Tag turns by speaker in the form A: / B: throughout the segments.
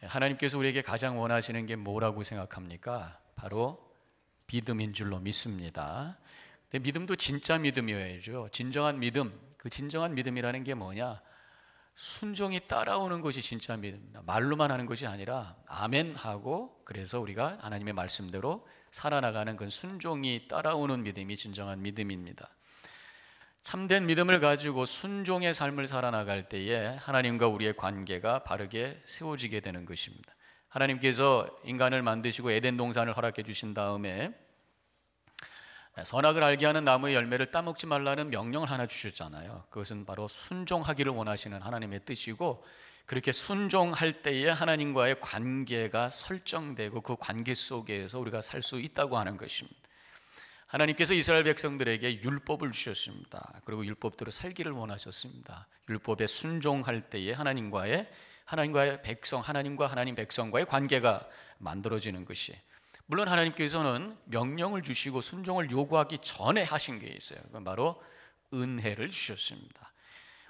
A: 하나님께서 우리에게 가장 원하시는 게 뭐라고 생각합니까? 바로 믿음인 줄로 믿습니다. 근데 믿음도 진짜 믿음이어야죠. 진정한 믿음, 그 진정한 믿음이라는 게 뭐냐? 순종이 따라오는 것이 진짜 믿음입니다. 말로만 하는 것이 아니라 아멘 하고, 그래서 우리가 하나님의 말씀대로 살아나가는 그 순종이 따라오는 믿음이 진정한 믿음입니다. 참된 믿음을 가지고 순종의 삶을 살아나갈 때에 하나님과 우리의 관계가 바르게 세워지게 되는 것입니다. 하나님께서 인간을 만드시고 에덴 동산을 허락해 주신 다음에 선악을 알게 하는 나무의 열매를 따먹지 말라는 명령을 하나 주셨잖아요. 그것은 바로 순종하기를 원하시는 하나님의 뜻이고, 그렇게 순종할 때에 하나님과의 관계가 설정되고 그 관계 속에서 우리가 살 수 있다고 하는 것입니다. 하나님께서 이스라엘 백성들에게 율법을 주셨습니다. 그리고 율법대로 살기를 원하셨습니다. 율법에 순종할 때에 하나님과의 백성, 하나님과 하나님 백성과의 관계가 만들어지는 것이, 물론 하나님께서는 명령을 주시고 순종을 요구하기 전에 하신 게 있어요. 그건 바로 은혜를 주셨습니다.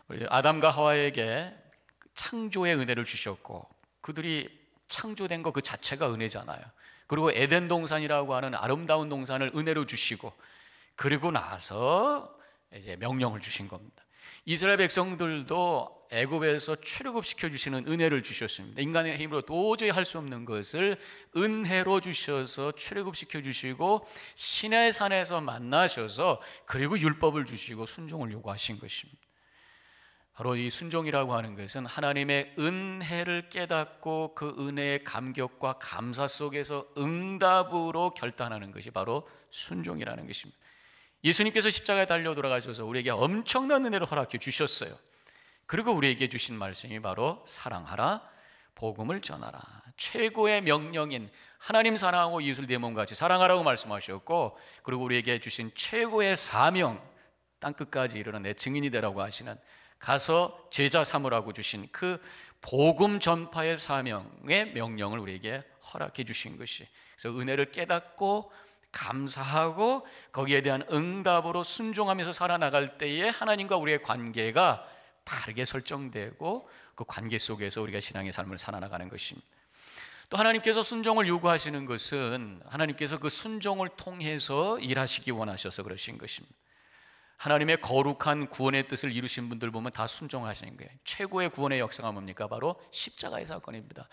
A: 우리 아담과 하와에게 창조의 은혜를 주셨고, 그들이 창조된 것 그 자체가 은혜잖아요. 그리고 에덴 동산이라고 하는 아름다운 동산을 은혜로 주시고, 그리고 나서 이제 명령을 주신 겁니다. 이스라엘 백성들도 애굽에서 출애굽시켜 주시는 은혜를 주셨습니다. 인간의 힘으로 도저히 할 수 없는 것을 은혜로 주셔서 출애굽시켜 주시고, 시내 산에서 만나셔서 그리고 율법을 주시고 순종을 요구하신 것입니다. 바로 이 순종이라고 하는 것은 하나님의 은혜를 깨닫고 그 은혜의 감격과 감사 속에서 응답으로 결단하는 것이 바로 순종이라는 것입니다. 예수님께서 십자가에 달려 돌아가셔서 우리에게 엄청난 은혜를 허락해 주셨어요. 그리고 우리에게 주신 말씀이 바로 사랑하라, 복음을 전하라. 최고의 명령인 하나님 사랑하고 이웃을 내 몸같이 사랑하라고 말씀하셨고, 그리고 우리에게 주신 최고의 사명, 땅끝까지 이르는 내 증인이 되라고 하시는, 가서 제자 삼으라고 주신 그 복음 전파의 사명의 명령을 우리에게 허락해 주신 것이, 그래서 은혜를 깨닫고 감사하고 거기에 대한 응답으로 순종하면서 살아나갈 때에 하나님과 우리의 관계가 바르게 설정되고 그 관계 속에서 우리가 신앙의 삶을 살아나가는 것입니다. 또 하나님께서 순종을 요구하시는 것은 하나님께서 그 순종을 통해서 일하시기 원하셔서 그러신 것입니다. 하나님의 거룩한 구원의 뜻을 이루신 분들 보면 다 순종하시는 거예요. 최고의 구원의 역사가 뭡니까? 바로 십자가의 사건입니다.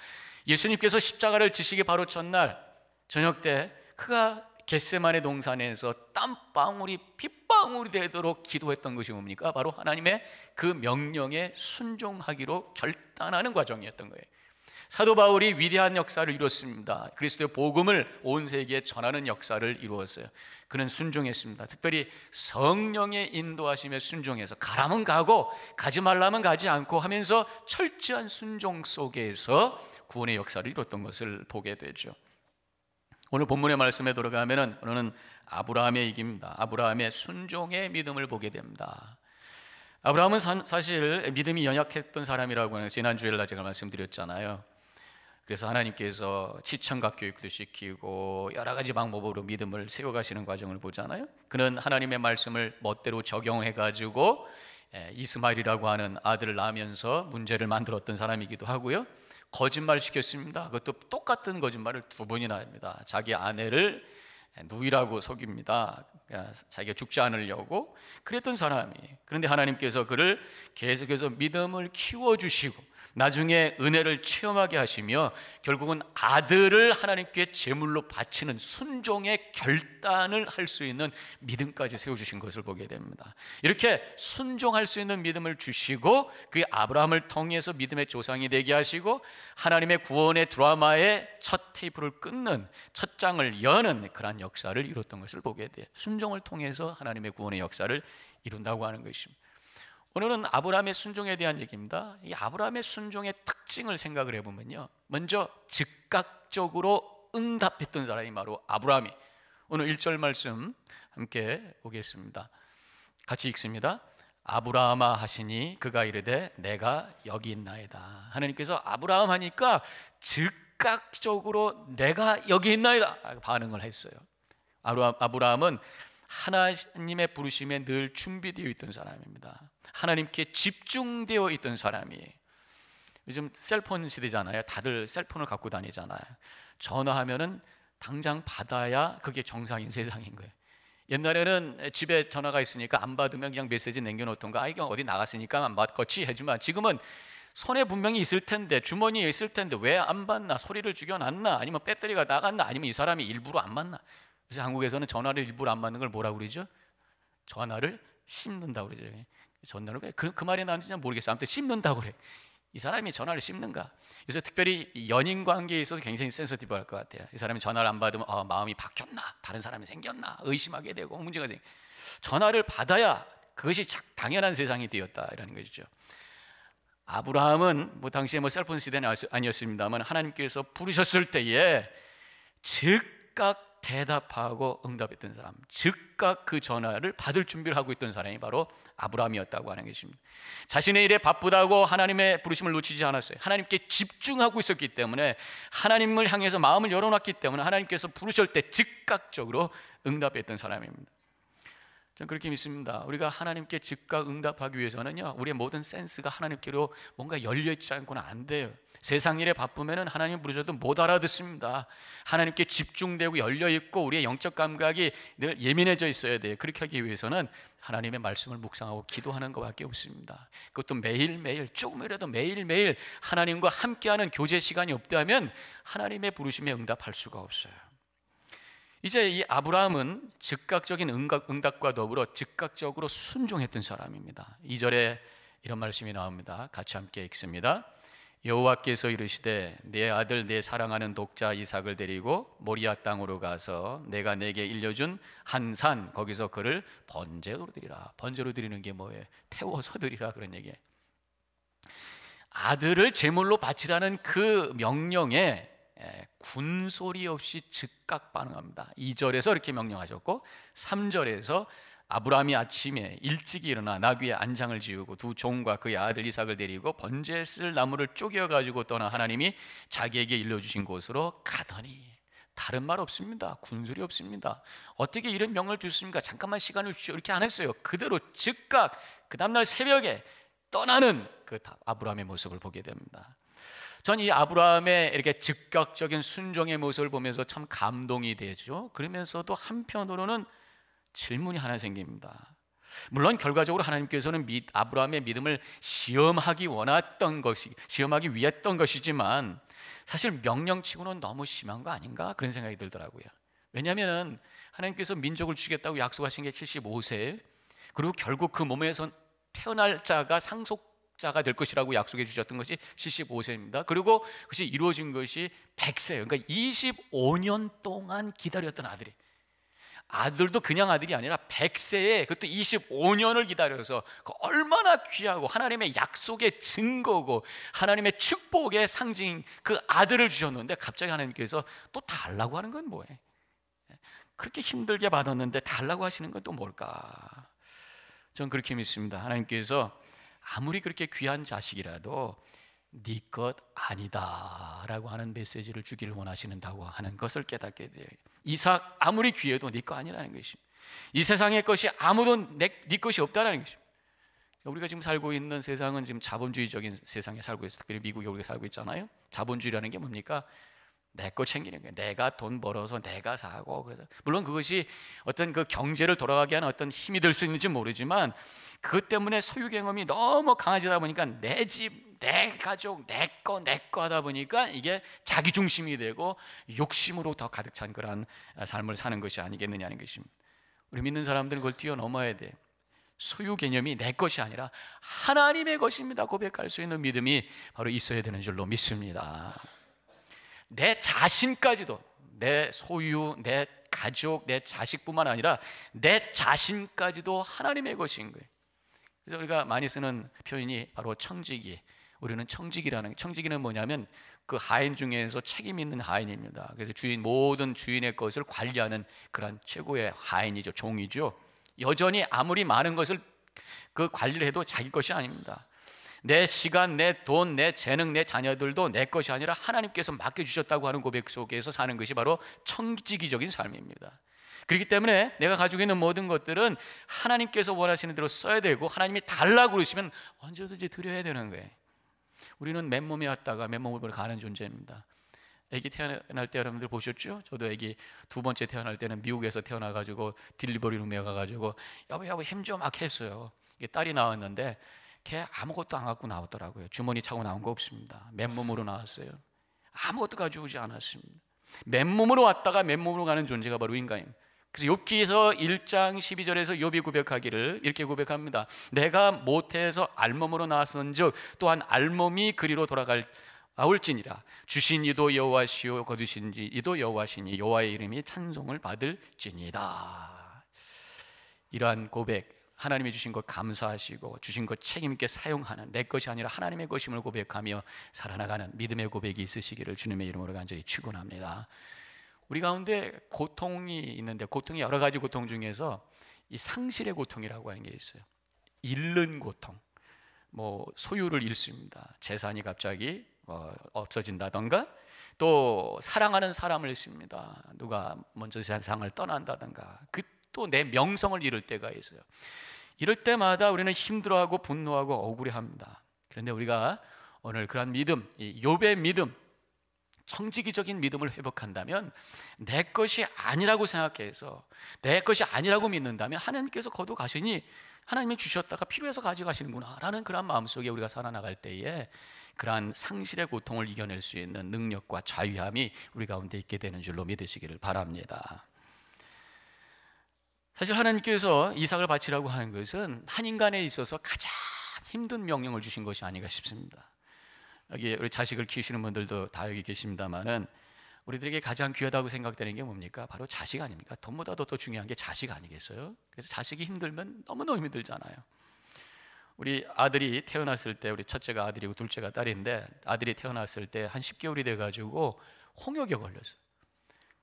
A: 예수님께서 십자가를 지시기 바로 전날 저녁 때 그가 겟세마네 동산에서 땀방울이 핏방울이 되도록 기도했던 것이 뭡니까? 바로 하나님의 그 명령에 순종하기로 결단하는 과정이었던 거예요. 사도 바울이 위대한 역사를 이뤘습니다. 그리스도의 복음을 온 세계에 전하는 역사를 이루었어요. 그는 순종했습니다. 특별히 성령의 인도하심에 순종해서 가라면 가고 가지 말라면 가지 않고 하면서 철저한 순종 속에서 구원의 역사를 이뤘던 것을 보게 되죠. 오늘 본문의 말씀에 들어가면은 오늘은 아브라함의 얘기입니다. 아브라함의 순종의 믿음을 보게 됩니다. 아브라함은 사실 믿음이 연약했던 사람이라고 하는, 지난주에 제가 말씀드렸잖아요. 그래서 하나님께서 지청각 교육도 시키고 여러 가지 방법으로 믿음을 세워가시는 과정을 보잖아요. 그는 하나님의 말씀을 멋대로 적용해가지고 이스마엘이라고 하는 아들을 낳으면서 문제를 만들었던 사람이기도 하고요. 거짓말 시켰습니다. 그것도 똑같은 거짓말을 두 번이나 합니다. 자기 아내를 누이라고 속입니다. 자기가 죽지 않으려고 그랬던 사람이. 그런데 하나님께서 그를 계속해서 믿음을 키워주시고 나중에 은혜를 체험하게 하시며 결국은 아들을 하나님께 제물로 바치는 순종의 결단을 할 수 있는 믿음까지 세워주신 것을 보게 됩니다. 이렇게 순종할 수 있는 믿음을 주시고 그 아브라함을 통해서 믿음의 조상이 되게 하시고 하나님의 구원의 드라마의 첫 테이프를 끊는, 첫 장을 여는 그러한 역사를 이뤘던 것을 보게 돼요. 순종을 통해서 하나님의 구원의 역사를 이룬다고 하는 것입니다. 오늘은 아브라함의 순종에 대한 얘기입니다. 이 아브라함의 순종의 특징을 생각을 해보면요, 먼저 즉각적으로 응답했던 사람이 바로 아브라함이. 오늘 1절 말씀 함께 보겠습니다. 같이 읽습니다. 아브라함아 하시니 그가 이르되 내가 여기 있나이다. 하나님께서 아브라함 하니까 즉각적으로 내가 여기 있나이다 반응을 했어요. 아브라함은 하나님의 부르심에 늘 준비되어 있던 사람입니다. 하나님께 집중되어 있던 사람이에요. 요즘 셀폰 시대잖아요. 다들 셀폰을 갖고 다니잖아요. 전화하면은 당장 받아야 그게 정상인 세상인 거예요. 옛날에는 집에 전화가 있으니까 안 받으면 그냥 메시지 남겨놓던가, 아 이거 어디 나갔으니까 안 받겠지 하지만, 지금은 손에 분명히 있을 텐데, 주머니에 있을 텐데 왜 안 받나? 소리를 죽여놨나? 아니면 배터리가 나갔나? 아니면 이 사람이 일부러 안 받나? 그래서 한국에서는 전화를 일부러 안 받는 걸 뭐라고 그러죠? 전화를 씹는다고 그러죠. 전화를 왜 그 말이 나는지 잘 모르겠어요. 아무튼 씹는다고 그래. 이 사람이 전화를 씹는가? 그래서 특별히 연인 관계에 있어서 굉장히 센서티브할 것 같아요. 이 사람이 전화를 안 받으면 마음이 바뀌었나? 다른 사람이 생겼나? 의심하게 되고 문제가 생겨. 전화를 받아야 그것이 당연한 세상이 되었다라는 것이죠. 아브라함은 당시에 셀폰 시대는 아니었습니다만, 하나님께서 부르셨을 때에 즉각 대답하고 응답했던 사람, 즉각 그 전화를 받을 준비를 하고 있던 사람이 바로 아브라함이었다고 하는 것입니다. 자신의 일에 바쁘다고 하나님의 부르심을 놓치지 않았어요. 하나님께 집중하고 있었기 때문에, 하나님을 향해서 마음을 열어놨기 때문에 하나님께서 부르실 때 즉각적으로 응답했던 사람입니다. 저는 그렇게 믿습니다. 우리가 하나님께 즉각 응답하기 위해서는요, 우리의 모든 센스가 하나님께로 뭔가 열려있지 않고는 안 돼요. 세상 일에 바쁘면 하나님 부르셔도 못 알아듣습니다. 하나님께 집중되고 열려있고 우리의 영적 감각이 늘 예민해져 있어야 돼요. 그렇게 하기 위해서는 하나님의 말씀을 묵상하고 기도하는 것밖에 없습니다. 그것도 매일매일, 조금이라도 매일매일 하나님과 함께하는 교제 시간이 없다면 하나님의 부르심에 응답할 수가 없어요. 이제 이 아브라함은 즉각적인 응답과 더불어 즉각적으로 순종했던 사람입니다. 2절에 이런 말씀이 나옵니다. 같이 함께 읽습니다. 여호와께서 이르시되 내 아들 내 사랑하는 독자 이삭을 데리고 모리아 땅으로 가서 내가 내게 일려준 한 산, 거기서 그를 번제로 드리라. 번제로 드리는 게 뭐예요? 태워서 드리라, 그런 얘기예요. 아들을 제물로 바치라는 그 명령에 군소리 없이 즉각 반응합니다. 2절에서 이렇게 명령하셨고, 3절에서 아브라함이 아침에 일찍 일어나 나귀의 안장을 지우고 두 종과 그의 아들 이삭을 데리고 번제에 쓸 나무를 쪼개어가지고 떠나 하나님이 자기에게 일러주신 곳으로 가더니, 다른 말 없습니다. 군소리 없습니다. 어떻게 이런 명령을 주십니까? 잠깐만 시간을 주시오, 이렇게 안 했어요. 그대로 즉각 그 다음날 새벽에 떠나는 그 아브라함의 모습을 보게 됩니다. 전 이 아브라함의 이렇게 즉각적인 순종의 모습을 보면서 참 감동이 되죠. 그러면서도 한편으로는 질문이 하나 생깁니다. 물론 결과적으로 하나님께서는 아브라함의 믿음을 시험하기 위했던 것이지만, 사실 명령치고는 너무 심한 거 아닌가, 그런 생각이 들더라고요. 왜냐하면 하나님께서 민족을 주겠다고 약속하신 게 75세, 그리고 결국 그 몸에서 태어날 자가 상속자가 될 것이라고 약속해 주셨던 것이 75세입니다. 그리고 그것이 이루어진 것이 100세예요. 그러니까 25년 동안 기다렸던 아들도 그냥 아들이 아니라 100세에, 그것도 25년을 기다려서 얼마나 귀하고 하나님의 약속의 증거고 하나님의 축복의 상징 그 아들을 주셨는데, 갑자기 하나님께서 또 달라고 하는 건 뭐예요? 그렇게 힘들게 받았는데 달라고 하시는 건 또 뭘까? 저는 그렇게 믿습니다. 하나님께서 아무리 그렇게 귀한 자식이라도 네 것 아니다 라고 하는 메시지를 주기를 원하시는다고 하는 것을 깨닫게 돼요. 이삭 아무리 귀해도 네 거 아니라는 것입니다. 이 세상의 것이 아무도 네 것이 없다는 것입니다. 우리가 지금 살고 있는 세상은 지금 자본주의적인 세상에 살고 있어요. 특별히 미국에 우리가 살고 있잖아요. 자본주의라는 게 뭡니까? 내 거 챙기는 거예요. 내가 돈 벌어서 내가 사고. 그래서 물론 그것이 어떤 그 경제를 돌아가게 하는 어떤 힘이 될 수 있는지 모르지만, 그것 때문에 소유 경험이 너무 강해지다 보니까 내 집, 내 가족, 내 거 하다 보니까 이게 자기 중심이 되고 욕심으로 더 가득 찬 그런 삶을 사는 것이 아니겠느냐는 것입니다. 우리 믿는 사람들은 그걸 뛰어넘어야 돼. 소유 개념이 내 것이 아니라 하나님의 것입니다 고백할 수 있는 믿음이 바로 있어야 되는 줄로 믿습니다. 내 자신까지도, 내 소유, 내 가족, 내 자식뿐만 아니라 내 자신까지도 하나님의 것인 거예요. 그래서 우리가 많이 쓰는 표현이 바로 청지기. 우리는 청지기는 뭐냐면 그 하인 중에서 책임 있는 하인입니다. 그래서 모든 주인의 것을 관리하는 그런 최고의 하인이죠. 종이죠. 여전히 아무리 많은 것을 그 관리를 해도 자기 것이 아닙니다. 내 시간, 내 돈, 내 재능, 내 자녀들도 내 것이 아니라 하나님께서 맡겨주셨다고 하는 고백 속에서 사는 것이 바로 청지기적인 삶입니다. 그렇기 때문에 내가 가지고 있는 모든 것들은 하나님께서 원하시는 대로 써야 되고, 하나님이 달라고 그러시면 언제든지 드려야 되는 거예요. 우리는 맨몸에 왔다가 맨몸으로 가는 존재입니다. 아기 태어날 때 여러분들 보셨죠? 저도 아기 두 번째 태어날 때는 미국에서 태어나가지고 딜리버리 룸에 가가지고 여보 힘 좀 막 했어요. 이게 딸이 나왔는데 걔 아무것도 안 갖고 나오더라고요. 주머니 차고 나온 거 없습니다. 맨몸으로 나왔어요. 아무것도 가지고 오지 않았습니다. 맨몸으로 왔다가 맨몸으로 가는 존재가 바로 인간입니다. 그래서 욥기에서 1장 12절에서 욥이 고백하기를 이렇게 고백합니다. 내가 모태에서 알몸으로 나왔은즉 또한 알몸이 그리로 돌아올지니라. 주신 이도 여호와시요 거두신 이도 여호와시니 여호와의 이름이 찬송을 받을지니라. 이러한 고백, 하나님이 주신 것 감사하시고 주신 것 책임 있게 사용하는, 내 것이 아니라 하나님의 것임을 고백하며 살아나가는 믿음의 고백이 있으시기를 주님의 이름으로 간절히 축원합니다. 우리 가운데 고통이 있는데, 고통이 여러 가지 고통 중에서 이 상실의 고통이라고 하는 게 있어요. 잃는 고통, 뭐 소유를 잃습니다. 재산이 갑자기 없어진다던가, 또 사랑하는 사람을 잃습니다. 누가 먼저 세상을 떠난다던가, 또 내 명성을 잃을 때가 있어요. 이럴 때마다 우리는 힘들어하고 분노하고 억울해합니다. 그런데 우리가 오늘 그런 믿음, 이 욥의 믿음, 청지기적인 믿음을 회복한다면, 내 것이 아니라고 생각해서 내 것이 아니라고 믿는다면 하나님께서 거두가시니 하나님이 주셨다가 필요해서 가져가시는구나 라는 그런 마음속에 우리가 살아나갈 때에 그러한 상실의 고통을 이겨낼 수 있는 능력과 자유함이 우리 가운데 있게 되는 줄로 믿으시기를 바랍니다. 사실 하나님께서 이삭을 바치라고 하는 것은 한 인간에 있어서 가장 힘든 명령을 주신 것이 아닌가 싶습니다. 여기 우리 자식을 키우시는 분들도 다 여기 계십니다만은, 우리들에게 가장 귀하다고 생각되는 게 뭡니까? 바로 자식 아닙니까? 돈보다도 더 중요한 게 자식 아니겠어요? 그래서 자식이 힘들면 너무너무 힘들잖아요. 우리 아들이 태어났을 때, 우리 첫째가 아들이고 둘째가 딸인데, 아들이 태어났을 때 한 10개월이 돼가지고 홍역에 걸렸어요.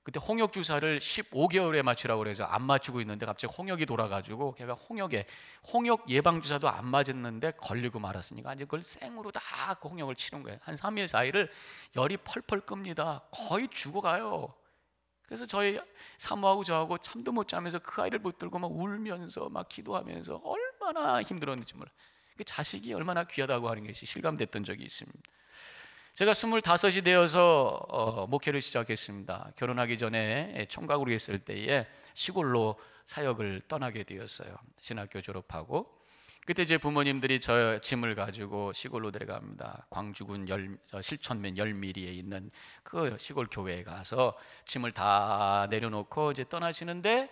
A: 그때 홍역 주사를 15개월에 맞추라고 그래서 안 맞추고 있는데 갑자기 홍역이 돌아가지고 걔가 홍역 예방 주사도 안 맞았는데 걸리고 말았으니까 이제 그걸 생으로 다 그 홍역을 치는 거예요. 한 3일 4일을 열이 펄펄 끕니다. 거의 죽어가요. 그래서 저희 사모하고 저하고 잠도 못 자면서 그 아이를 붙들고 막 울면서 막 기도하면서 얼마나 힘들었는지 몰라요. 그 자식이 얼마나 귀하다고 하는 것이 실감됐던 적이 있습니다. 제가 25이 되어서 목회를 시작했습니다. 결혼하기 전에 총각으로 있을 때에 시골로 사역을 떠나게 되었어요. 신학교 졸업하고 그때 제 부모님들이 저 짐을 가지고 시골로 내려갑니다. 광주군 실천면 열미리에 있는 그 시골 교회에 가서 짐을 다 내려놓고 이제 떠나시는데,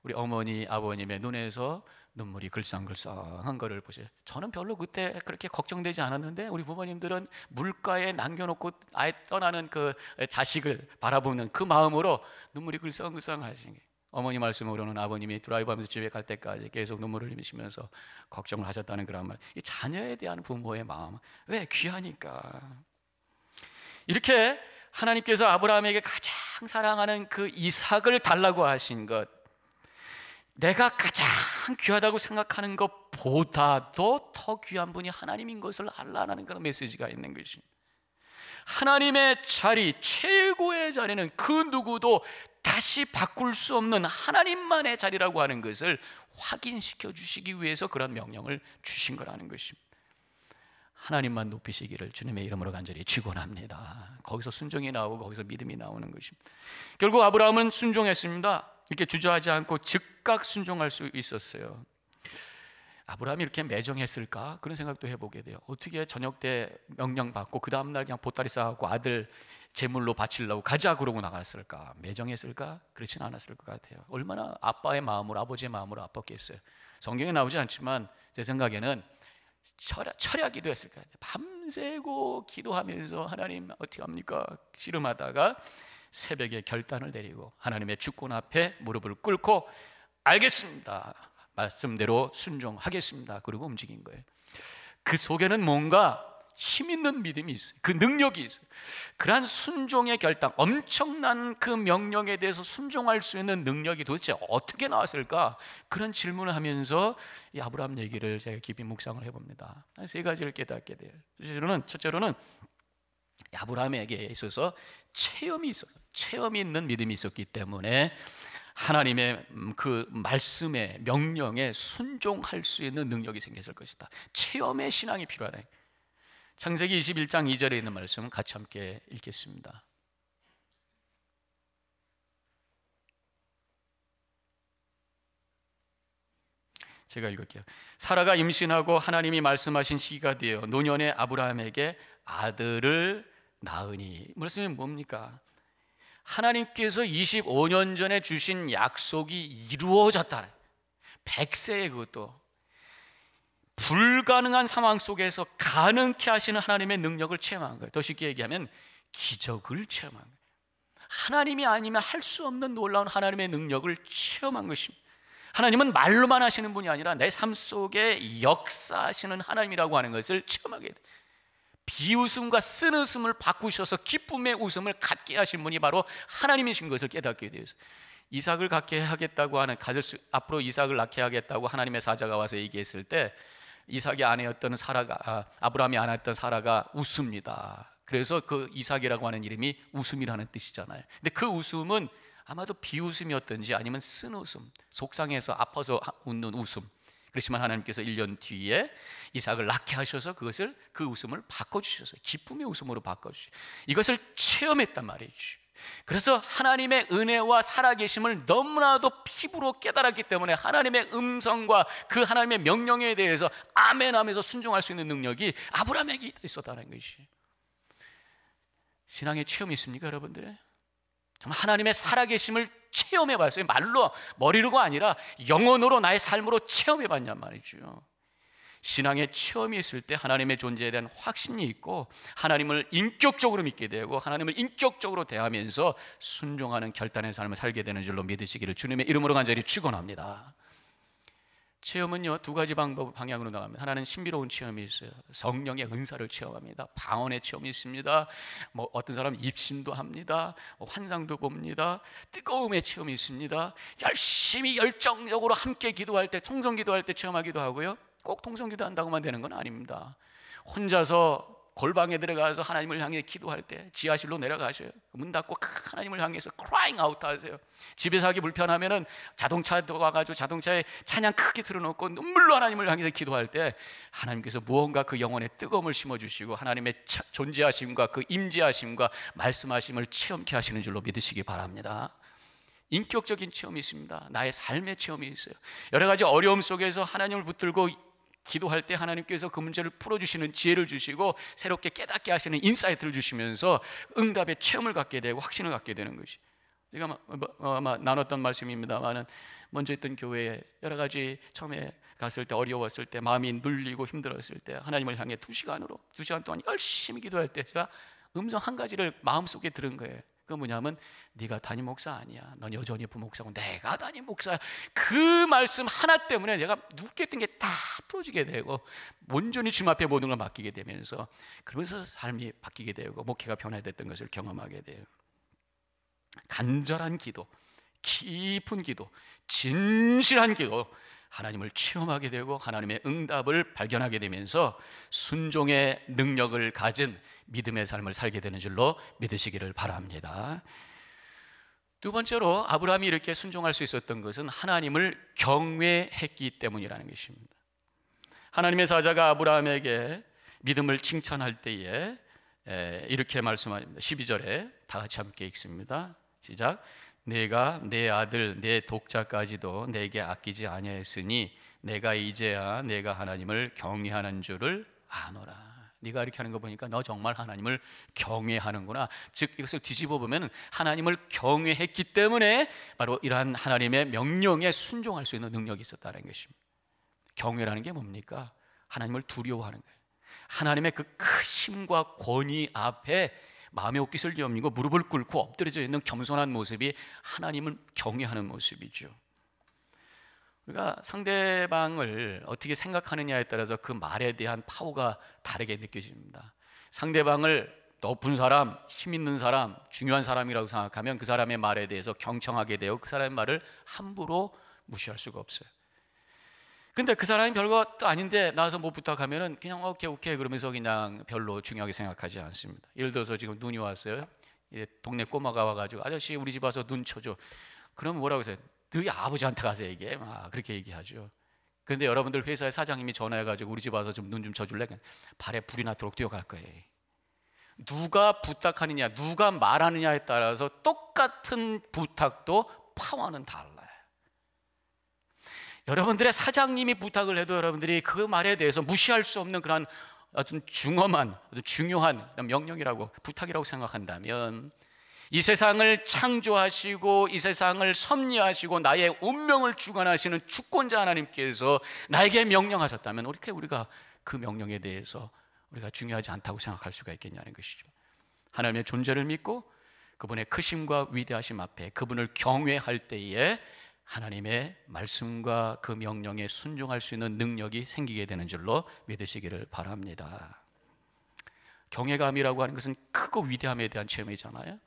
A: 우리 어머니 아버님의 눈에서 눈물이 글썽글썽한 거를 보세요. 저는 별로 그때 그렇게 걱정되지 않았는데 우리 부모님들은 물가에 남겨놓고 아예 떠나는 그 자식을 바라보는 그 마음으로 눈물이 글썽글썽 하시는 게, 어머니 말씀으로는 아버님이 드라이브하면서 집에 갈 때까지 계속 눈물을 흘리시면서 걱정을 하셨다는 그런 말. 이 자녀에 대한 부모의 마음, 왜? 귀하니까. 이렇게 하나님께서 아브라함에게 가장 사랑하는 그 이삭을 달라고 하신 것, 내가 가장 귀하다고 생각하는 것보다도 더 귀한 분이 하나님인 것을 알라는 그런 메시지가 있는 것입니다. 하나님의 자리, 최고의 자리는 그 누구도 다시 바꿀 수 없는 하나님만의 자리라고 하는 것을 확인시켜 주시기 위해서 그런 명령을 주신 거라는 것입니다. 하나님만 높이시기를 주님의 이름으로 간절히 축원합니다. 거기서 순종이 나오고 거기서 믿음이 나오는 것입니다. 결국 아브라함은 순종했습니다. 이렇게 주저하지 않고 즉각 순종할 수 있었어요. 아브라함이 이렇게 매정했을까? 그런 생각도 해보게 돼요. 어떻게 저녁 때 명령 받고 그 다음날 그냥 보따리 싸갖고 아들 제물로 바치려고 가자 그러고 나갔을까? 매정했을까? 그렇지는 않았을 것 같아요. 얼마나 아빠의 마음으로, 아버지의 마음으로 아팠겠어요. 성경에 나오지 않지만 제 생각에는 철야 기도했을 것 같아요. 밤새고 기도하면서 하나님 어떻게 합니까? 씨름하다가 새벽에 결단을 내리고 하나님의 주권 앞에 무릎을 꿇고 알겠습니다, 말씀대로 순종하겠습니다, 그리고 움직인 거예요. 그 속에는 뭔가 힘 있는 믿음이 있어요. 그 능력이 있어요. 그러한 순종의 결단, 엄청난 그 명령에 대해서 순종할 수 있는 능력이 도대체 어떻게 나왔을까? 그런 질문을 하면서 이 아브라함 얘기를 제가 깊이 묵상을 해봅니다. 세 가지를 깨닫게 돼요. 첫째로는 아브라함에게 있어서 체험이 있는 믿음이 있었기 때문에 하나님의 그 말씀의 명령에 순종할 수 있는 능력이 생겼을 것이다. 체험의 신앙이 필요하다. 창세기 21장 2절에 있는 말씀 같이 함께 읽겠습니다. 제가 읽을게요. 사라가 임신하고 하나님이 말씀하신 시기가 되어 노년의 아브라함에게 아들을 낳으니. 말씀이 뭡니까? 하나님께서 25년 전에 주신 약속이 이루어졌다. 100세에 그것도 불가능한 상황 속에서 가능케 하시는 하나님의 능력을 체험한 거예요. 더 쉽게 얘기하면 기적을 체험한 거예요. 하나님이 아니면 할 수 없는 놀라운 하나님의 능력을 체험한 것입니다. 하나님은 말로만 하시는 분이 아니라 내 삶 속에 역사하시는 하나님이라고 하는 것을 체험하게 돼요. 비웃음과 쓴웃음을 바꾸셔서 기쁨의 웃음을 갖게 하신 분이 바로 하나님이신 것을 깨닫게 되어서 이삭을 갖게 하겠다고 하는 앞으로 이삭을 낳게 하겠다고 하나님의 사자가 와서 얘기했을 때 이삭의 아내였던 아브라함이 아내였던 사라가 웃습니다. 그래서 그 이삭이라고 하는 이름이 웃음이라는 뜻이잖아요. 근데 그 웃음은 아마도 비웃음이었든지 아니면 쓴웃음, 속상해서 아파서 웃는 웃음. 그렇지만 하나님께서 1년 뒤에 이삭을 낳게 하셔서 그 웃음을 바꿔주셔서 기쁨의 웃음으로 바꿔주셔서 이것을 체험했단 말이죠. 그래서 하나님의 은혜와 살아계심을 너무나도 피부로 깨달았기 때문에 하나님의 음성과 그 하나님의 명령에 대해서 아멘 하면서 순종할 수 있는 능력이 아브라함에게 있었다는 것이. 신앙의 체험이 있습니까, 여러분들? 정말 하나님의 살아계심을 체험해봤어요. 말로, 머리로가 아니라 영혼으로 나의 삶으로 체험해봤냔 말이죠. 신앙의 체험이 있을 때 하나님의 존재에 대한 확신이 있고 하나님을 인격적으로 믿게 되고 하나님을 인격적으로 대하면서 순종하는 결단의 삶을 살게 되는 줄로 믿으시기를 주님의 이름으로 간절히 축원합니다. 체험은요, 두 가지 방향으로 나갑니다. 하나는 신비로운 체험이 있어요. 성령의 은사를 체험합니다. 방언의 체험이 있습니다. 어떤 사람은 입신도 합니다. 환상도 봅니다. 뜨거움의 체험이 있습니다. 열심히 열정적으로 함께 기도할 때, 통성 기도할 때 체험하기도 하고요. 꼭 통성 기도한다고만 되는 건 아닙니다. 혼자서 골방에 들어가서 하나님을 향해 기도할 때 지하실로 내려가셔요. 문 닫고 하나님을 향해서 crying out 하세요. 집에서 하기 불편하면은 자동차에 와가지고 자동차에 찬양 크게 틀어놓고 눈물로 하나님을 향해서 기도할 때 하나님께서 무언가 그 영혼에 뜨거움을 심어주시고 하나님의 존재하심과 그 임재하심과 말씀하심을 체험케 하시는 줄로 믿으시기 바랍니다. 인격적인 체험이 있습니다. 나의 삶의 체험이 있어요. 여러 가지 어려움 속에서 하나님을 붙들고 기도할 때 하나님께서 그 문제를 풀어주시는 지혜를 주시고 새롭게 깨닫게 하시는 인사이트를 주시면서 응답의 체험을 갖게 되고 확신을 갖게 되는 것이. 제가 아마 나눴던 말씀입니다만은 먼저 있던 교회에 여러 가지 처음에 갔을 때 어려웠을 때 마음이 눌리고 힘들었을 때 하나님을 향해 2시간 동안 열심히 기도할 때 제가 음성 한 가지를 마음속에 들은 거예요. 그 뭐냐면 네가 담임 목사 아니야. 넌 여전히 부목사고 내가 담임 목사야. 그 말씀 하나 때문에 내가 묵겠던 게 다 풀어지게 되고 온전히 주님 앞에 모든 걸 맡기게 되면서 그러면서 삶이 바뀌게 되고 목회가 변화됐던 것을 경험하게 돼요. 간절한 기도, 깊은 기도, 진실한 기도, 하나님을 체험하게 되고 하나님의 응답을 발견하게 되면서 순종의 능력을 가진 믿음의 삶을 살게 되는 줄로 믿으시기를 바랍니다. 두 번째로 아브라함이 이렇게 순종할 수 있었던 것은 하나님을 경외했기 때문이라는 것입니다. 하나님의 사자가 아브라함에게 믿음을 칭찬할 때에 이렇게 말씀합니다. 12절에 다 같이 함께 읽습니다. 시작. 내가 내 아들 내 독자까지도 내게 아끼지 아니하였으니 내가 이제야 내가 하나님을 경외하는 줄을 아노라. 네가 이렇게 하는 거 보니까 너 정말 하나님을 경외하는구나. 즉 이것을 뒤집어 보면 하나님을 경외했기 때문에 바로 이러한 하나님의 명령에 순종할 수 있는 능력이 있었다는 것입니다. 경외라는 게 뭡니까? 하나님을 두려워하는 거예요. 하나님의 그 크심과 권위 앞에 마음의 옷깃을 여미고 무릎을 꿇고 엎드려져 있는 겸손한 모습이 하나님을 경외하는 모습이죠. 우리가 상대방을 어떻게 생각하느냐에 따라서 그 말에 대한 파워가 다르게 느껴집니다. 상대방을 높은 사람, 힘 있는 사람, 중요한 사람이라고 생각하면 그 사람의 말에 대해서 경청하게 되고 그 사람의 말을 함부로 무시할 수가 없어요. 근데 그 사람이 별것도 아닌데 나와서 뭐 부탁하면은 그냥 오케이 그러면서 그냥 별로 중요하게 생각하지 않습니다. 예를 들어서 지금 눈이 왔어요. 동네 꼬마가 와가지고 아저씨 우리 집 와서 눈 쳐줘. 그러면 뭐라고 해요? 너희 아버지한테 가서 얘기해. 그렇게 얘기하죠. 그런데 여러분들 회사의 사장님이 전화해가지고 우리 집 와서 좀 눈 좀 쳐줄래? 발에 불이 나도록 뛰어갈 거예요. 누가 부탁하느냐, 누가 말하느냐에 따라서 똑같은 부탁도 파워는 달라요. 여러분들의 사장님이 부탁을 해도 여러분들이 그 말에 대해서 무시할 수 없는 그런 어떤 중요한 명령이라고, 부탁이라고 생각한다면, 이 세상을 창조하시고 이 세상을 섭리하시고 나의 운명을 주관하시는 주권자 하나님께서 나에게 명령하셨다면 우리가 그 명령에 대해서 우리가 중요하지 않다고 생각할 수가 있겠냐는 것이죠. 하나님의 존재를 믿고 그분의 크심과 위대하심 앞에 그분을 경외할 때에 하나님의 말씀과 그 명령에 순종할 수 있는 능력이 생기게 되는 줄로 믿으시기를 바랍니다. 경외감이라고 하는 것은 크고 위대함에 대한 체험이잖아요.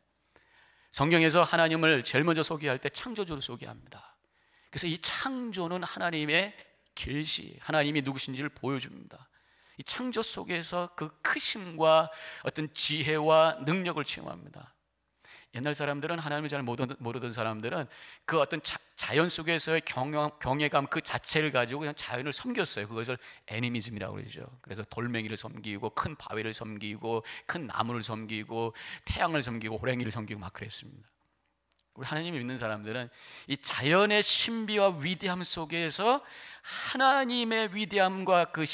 A: 성경에서 하나님을 제일 먼저 소개할 때 창조주를 소개합니다. 그래서 이 창조는 하나님의 계시, 하나님이 누구신지를 보여줍니다. 이 창조 속에서 그 크심과 어떤 지혜와 능력을 체험합니다. 옛날 사람들은, 하나님을 잘 모르던 사람들은 그 어떤 자연 속에서의 경외감 그 자체를 가지고 그냥 자연을 섬겼어요. 그것을 애니미즘이라고 그러죠. 그래서 돌멩이를 섬기고 큰 바위를 섬기고 큰 나무를 섬기고 태양을 섬기고 호랭이를 섬기고 막 그랬습니다. 우리 하나님을 믿는 사람들은 이 자연의 신비와 위대함 속에서 하나님의 위대함과 그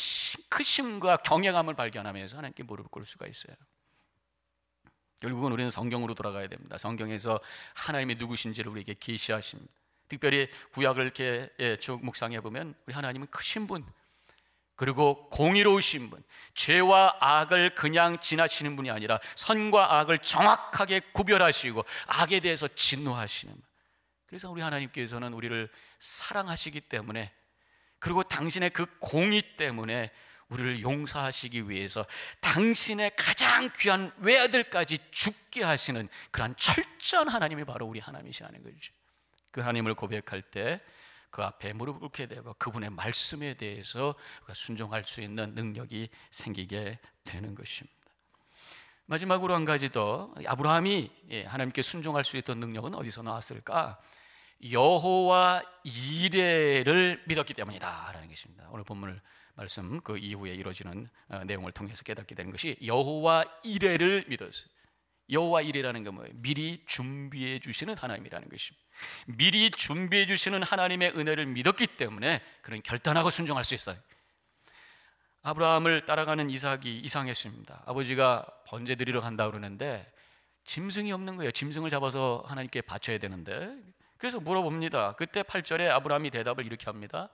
A: 크심과 경외감을 발견하면서 하나님께 무릎을 꿇을 수가 있어요. 결국은 우리는 성경으로 돌아가야 됩니다. 성경에서 하나님이 누구신지를 우리에게 계시하십니다. 특별히 구약을 이렇게 쭉 묵상해 보면 우리 하나님은 크신 분, 그리고 공의로우신 분, 죄와 악을 그냥 지나치는 분이 아니라 선과 악을 정확하게 구별하시고 악에 대해서 진노하시는 분. 그래서 우리 하나님께서는 우리를 사랑하시기 때문에, 그리고 당신의 그 공의 때문에 우리를 용서하시기 위해서 당신의 가장 귀한 외아들까지 죽게 하시는 그런 철저한 하나님이 바로 우리 하나님이시라는 거죠. 그 하나님을 고백할 때 그 앞에 무릎을 꿇게 되고 그분의 말씀에 대해서 우리가 순종할 수 있는 능력이 생기게 되는 것입니다. 마지막으로 한 가지 더, 아브라함이 하나님께 순종할 수 있던 능력은 어디서 나왔을까? 여호와 이레를 믿었기 때문이다 라는 것입니다. 오늘 본문 말씀 그 이후에 이루어지는 내용을 통해서 깨닫게 되는 것이 여호와 이레를 믿었어요. 여호와 이레라는 건 뭐예요? 미리 준비해 주시는 하나님이라는 것입니다. 미리 준비해 주시는 하나님의 은혜를 믿었기 때문에 그런 결단하고 순종할 수 있어요. 아브라함을 따라가는 이삭이 이상했습니다. 아버지가 번제 드리러 간다 그러는데 짐승이 없는 거예요. 짐승을 잡아서 하나님께 바쳐야 되는데, 그래서 물어봅니다. 그때 8절에 아브라함이 대답을 이렇게 합니다.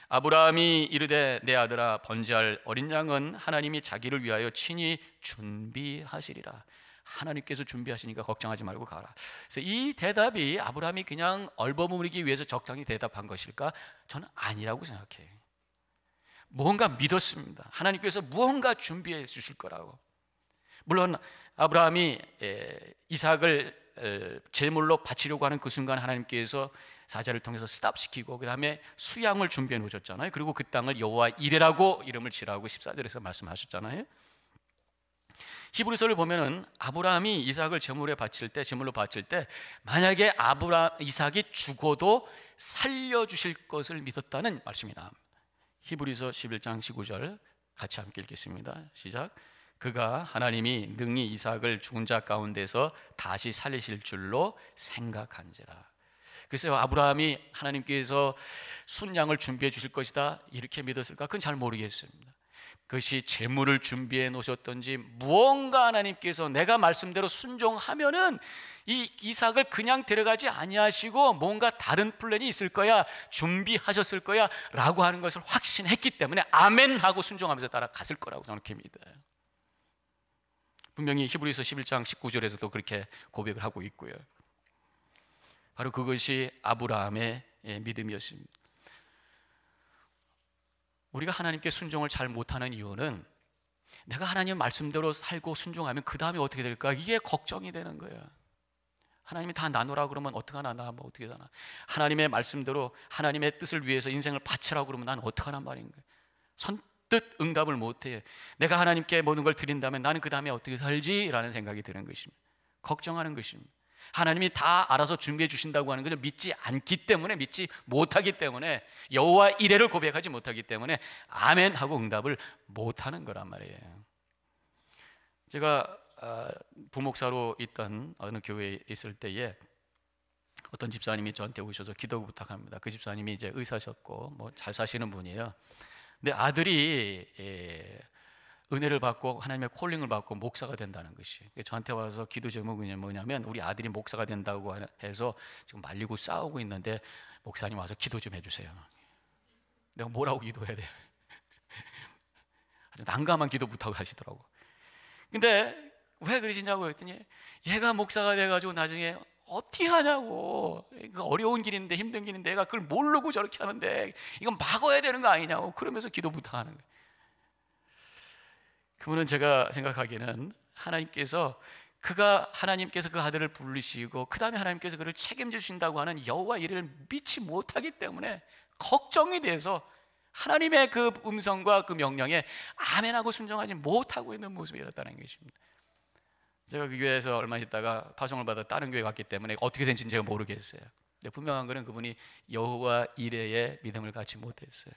A: 아브라함이 이르되 내 아들아, 번제할 어린 양은 하나님이 자기를 위하여 친히 준비하시리라. 하나님께서 준비하시니까 걱정하지 말고 가라. 그래서 이 대답이 아브라함이 그냥 얼버무리기 위해서 적당히 대답한 것일까? 저는 아니라고 생각해요. 무언가 믿었습니다. 하나님께서 무언가 준비해 주실 거라고. 물론 아브라함이 이삭을 제물로 바치려고 하는 그 순간 하나님께서 사자를 통해서 스탑시키고 그 다음에 수양을 준비해 놓으셨잖아요. 그리고 그 땅을 여호와 이레라고 이름을 지라고 14절에서 말씀하셨잖아요. 히브리서를 보면은 아브라함이 이삭을 제물로 바칠 때 만약에 이삭이 죽어도 살려주실 것을 믿었다는 말씀이 나옵니다. 히브리서 11장 19절 같이 함께 읽겠습니다. 시작. 그가 하나님이 능히 이삭을 죽은 자 가운데서 다시 살리실 줄로 생각한지라. 그래서 아브라함이 하나님께서 순양을 준비해 주실 것이다 이렇게 믿었을까? 그건 잘 모르겠습니다. 그것이 재물을 준비해 놓으셨던지 무언가 하나님께서 내가 말씀대로 순종하면은 이 이삭을 그냥 데려가지 아니하시고 뭔가 다른 플랜이 있을 거야, 준비하셨을 거야 라고 하는 것을 확신했기 때문에 아멘 하고 순종하면서 따라갔을 거라고 저는 그렇게 믿어요. 분명히 히브리서 11장 19절에서도 그렇게 고백을 하고 있고요. 바로 그것이 아브라함의 믿음이었습니다. 우리가 하나님께 순종을 잘 못하는 이유는 내가 하나님 말씀대로 살고 순종하면 그 다음에 어떻게 될까? 이게 걱정이 되는 거예요. 하나님이 다 나누라 그러면 어떡하나, 나 뭐 어떻게 하나. 하나님의 말씀대로 하나님의 뜻을 위해서 인생을 바치라고 그러면 난 어떡하란 말인 거예요. 선뜻 응답을 못해. 내가 하나님께 모든 걸 드린다면 나는 그 다음에 어떻게 살지? 라는 생각이 드는 것입니다. 걱정하는 것입니다. 하나님이 다 알아서 준비해 주신다고 하는 것을 믿지 않기 때문에, 믿지 못하기 때문에, 여호와 이레를 고백하지 못하기 때문에 아멘 하고 응답을 못하는 거란 말이에요. 제가 부목사로 있던 어느 교회에 있을 때에 어떤 집사님이 저한테 오셔서 기도 부탁합니다. 그 집사님이 이제 의사셨고 뭐 잘 사시는 분이에요. 근데 아들이 은혜를 받고 하나님의 콜링을 받고 목사가 된다는 것이, 저한테 와서 기도 제목이 뭐냐면, 우리 아들이 목사가 된다고 해서 지금 말리고 싸우고 있는데 목사님 와서 기도 좀 해주세요. 내가 뭐라고 기도해야 돼? 아주 난감한 기도 부탁을 하시더라고. 근데 왜 그러시냐고 했더니, 얘가 목사가 돼가지고 나중에 어떻게 하냐고, 어려운 길인데, 힘든 길인데 얘가 그걸 모르고 저렇게 하는데 이건 막아야 되는 거 아니냐고, 그러면서 기도 부탁하는 거예요. 그분은 제가 생각하기에는 하나님께서 그 아들을 부르시고 그 다음에 하나님께서 그를 책임져 주신다고 하는 여호와 이레를 믿지 못하기 때문에 걱정이 돼서 하나님의 그 음성과 그 명령에 아멘하고 순종하지 못하고 있는 모습이었다는 것입니다. 제가 그 교회에서 얼마 있다가 파송을 받아 다른 교회 갔기 때문에 어떻게 된지는 제가 모르겠어요. 근데 분명한 것은 그분이 여호와 이레의 믿음을 갖지 못했어요.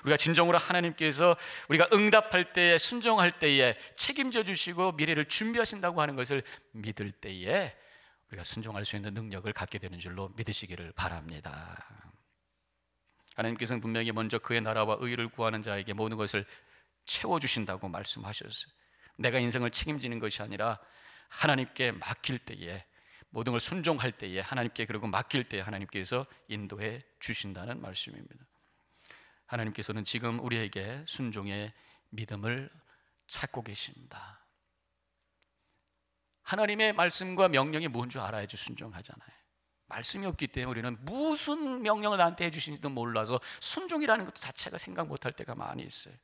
A: 우리가 진정으로 하나님께서 우리가 응답할 때에, 순종할 때에 책임져 주시고 미래를 준비하신다고 하는 것을 믿을 때에 우리가 순종할 수 있는 능력을 갖게 되는 줄로 믿으시기를 바랍니다. 하나님께서는 분명히 먼저 그의 나라와 의를 구하는 자에게 모든 것을 채워주신다고 말씀하셨어요. 내가 인생을 책임지는 것이 아니라 하나님께 맡길 때에, 모든 걸 순종할 때에, 하나님께 그리고 맡길 때에 하나님께서 인도해 주신다는 말씀입니다. 하나님께서는 지금 우리에게 순종의 믿음을 찾고 계십니다. 하나님의 말씀과 명령이 뭔 줄 알아야지 순종하잖아요. 말씀이 없기 때문에 우리는 무슨 명령을 나한테 해주시는지도 몰라서 순종이라는 것도 자체가 생각 못할 때가 많이 있어요.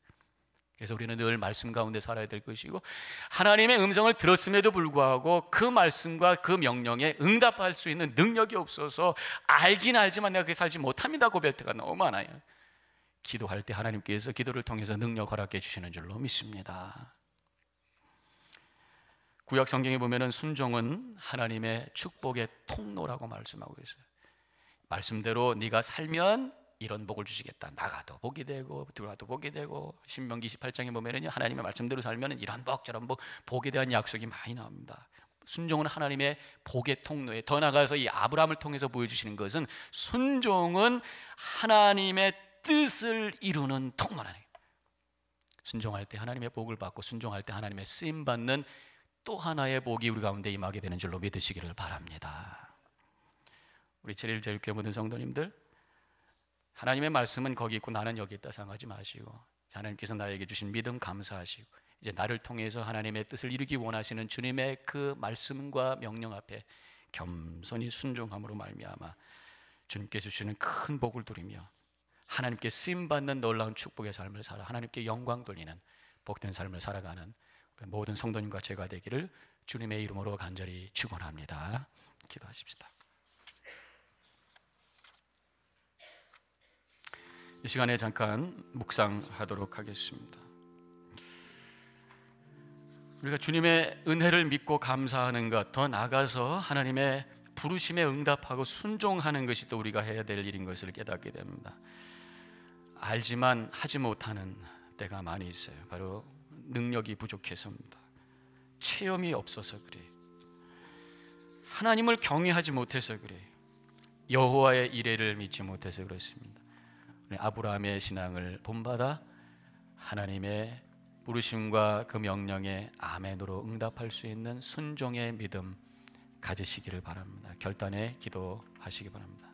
A: 그래서 우리는 늘 말씀 가운데 살아야 될 것이고, 하나님의 음성을 들었음에도 불구하고 그 말씀과 그 명령에 응답할 수 있는 능력이 없어서 알긴 알지만 내가 그렇게 살지 못합니다 고백할 때가 너무 많아요. 기도할 때 하나님께서 기도를 통해서 능력 허락해 주시는 줄로 믿습니다. 구약 성경에 보면은 순종은 하나님의 축복의 통로라고 말씀하고 있어요. 말씀대로 네가 살면 이런 복을 주시겠다. 나가도 복이 되고 들어와도 복이 되고, 신명기 28장에 보면은 하나님의 말씀대로 살면 이런 복 저런 복, 복에 대한 약속이 많이 나옵니다. 순종은 하나님의 복의 통로에, 더 나아가서 이 아브라함을 통해서 보여주시는 것은 순종은 하나님의 뜻을 이루는 통로라는 거예요. 순종할 때 하나님의 복을 받고 순종할 때 하나님의 쓰임 받는 또 하나의 복이 우리 가운데 임하게 되는 줄로 믿으시기를 바랍니다. 우리 제일제일교회 모든 성도님들, 하나님의 말씀은 거기 있고 나는 여기 있다 생각하지 마시고, 하나님께서 나에게 주신 믿음 감사하시고, 이제 나를 통해서 하나님의 뜻을 이루기 원하시는 주님의 그 말씀과 명령 앞에 겸손히 순종함으로 말미암아 주님께서 주시는 큰 복을 누리며 하나님께 쓰임받는 놀라운 축복의 삶을 살아 하나님께 영광 돌리는 복된 삶을 살아가는 모든 성도님과 제가 되기를 주님의 이름으로 간절히 축원합니다. 기도하십시다. 이 시간에 잠깐 묵상하도록 하겠습니다. 우리가 주님의 은혜를 믿고 감사하는 것, 더 나아가서 하나님의 부르심에 응답하고 순종하는 것이 또 우리가 해야 될 일인 것을 깨닫게 됩니다. 알지만 하지 못하는 때가 많이 있어요. 바로 능력이 부족해서입니다. 체험이 없어서 그래. 하나님을 경외하지 못해서 그래. 여호와의 이레를 믿지 못해서 그렇습니다. 아브라함의 신앙을 본받아 하나님의 부르심과 그 명령에 아멘으로 응답할 수 있는 순종의 믿음 가지시기를 바랍니다. 결단에 기도하시기 바랍니다.